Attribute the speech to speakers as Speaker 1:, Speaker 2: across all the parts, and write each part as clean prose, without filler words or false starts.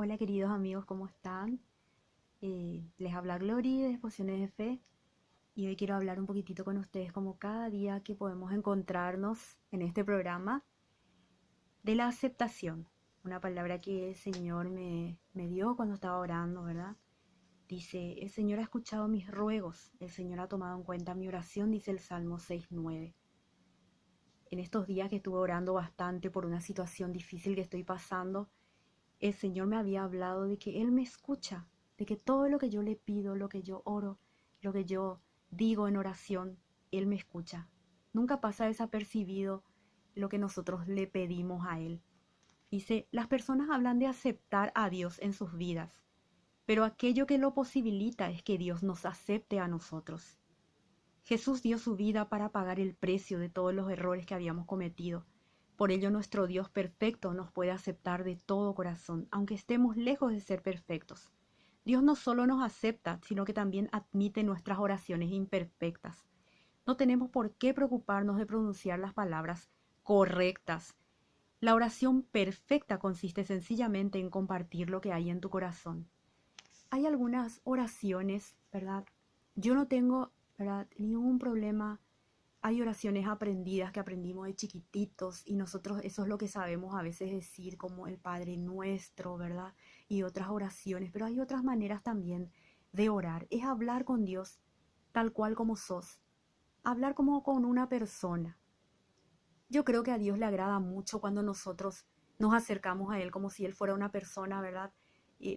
Speaker 1: Hola queridos amigos, ¿cómo están? Les habla Glory de Exposiciones de Fe y hoy quiero hablar un poquitito con ustedes como cada día que podemos encontrarnos en este programa de la aceptación. Una palabra que el Señor me dio cuando estaba orando, ¿verdad? Dice, el Señor ha escuchado mis ruegos, el Señor ha tomado en cuenta mi oración, dice el Salmo 6:9. En estos días que estuve orando bastante por una situación difícil que estoy pasando, el Señor me había hablado de que Él me escucha, de que todo lo que yo le pido, lo que yo oro, lo que yo digo en oración, Él me escucha. Nunca pasa desapercibido lo que nosotros le pedimos a Él. Dice, las personas hablan de aceptar a Dios en sus vidas, pero aquello que lo posibilita es que Dios nos acepte a nosotros. Jesús dio su vida para pagar el precio de todos los errores que habíamos cometido. Por ello nuestro Dios perfecto nos puede aceptar de todo corazón, aunque estemos lejos de ser perfectos. Dios no solo nos acepta, sino que también admite nuestras oraciones imperfectas. No tenemos por qué preocuparnos de pronunciar las palabras correctas. La oración perfecta consiste sencillamente en compartir lo que hay en tu corazón. Hay algunas oraciones, ¿verdad? Yo no tengo, ¿verdad?, ningún problema. Hay oraciones aprendidas que aprendimos de chiquititos y nosotros eso es lo que sabemos a veces decir, como el Padre Nuestro, ¿verdad? Y otras oraciones, pero hay otras maneras también de orar. Es hablar con Dios tal cual como sos. Hablar como con una persona. Yo creo que a Dios le agrada mucho cuando nosotros nos acercamos a Él como si Él fuera una persona, ¿verdad?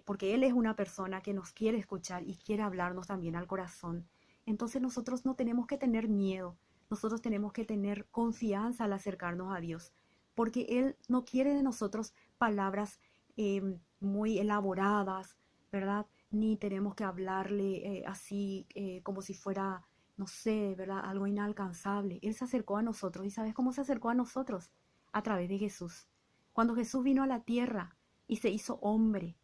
Speaker 1: Porque Él es una persona que nos quiere escuchar y quiere hablarnos también al corazón. Entonces nosotros no tenemos que tener miedo, nosotros tenemos que tener confianza al acercarnos a Dios, porque Él no quiere de nosotros palabras muy elaboradas, ¿verdad? Ni tenemos que hablarle así como si fuera, no sé, ¿verdad? Algo inalcanzable. Él se acercó a nosotros. ¿Y sabes cómo se acercó a nosotros? A través de Jesús. Cuando Jesús vino a la tierra y se hizo hombre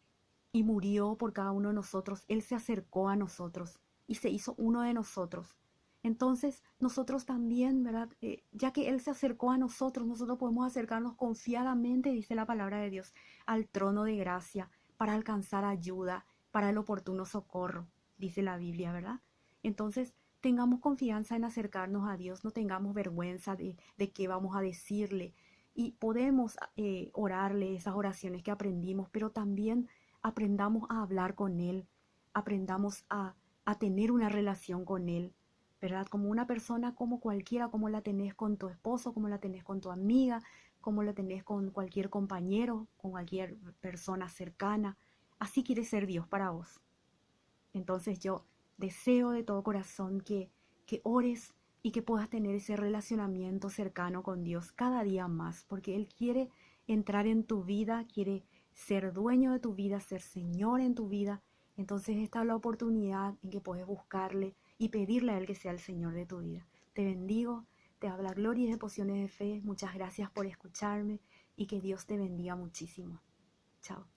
Speaker 1: y murió por cada uno de nosotros, Él se acercó a nosotros y se hizo uno de nosotros. Entonces nosotros también, ¿verdad? Ya que Él se acercó a nosotros, nosotros podemos acercarnos confiadamente, dice la palabra de Dios, al trono de gracia para alcanzar ayuda, para el oportuno socorro, dice la Biblia, ¿verdad? Entonces, tengamos confianza en acercarnos a Dios, no tengamos vergüenza de qué vamos a decirle y podemos orarle esas oraciones que aprendimos, pero también aprendamos a hablar con Él, aprendamos a tener una relación con Él, ¿verdad? Como una persona como cualquiera, como la tenés con tu esposo, como la tenés con tu amiga, como la tenés con cualquier compañero, con cualquier persona cercana. Así quiere ser Dios para vos. Entonces yo deseo de todo corazón que ores y que puedas tener ese relacionamiento cercano con Dios cada día más, porque Él quiere entrar en tu vida, quiere ser dueño de tu vida, ser Señor en tu vida. Entonces esta es la oportunidad en que puedes buscarle y pedirle a Él que sea el Señor de tu vida. Te bendigo, te habla Gloria de Pociones de Fe. Muchas gracias por escucharme y que Dios te bendiga muchísimo. Chao.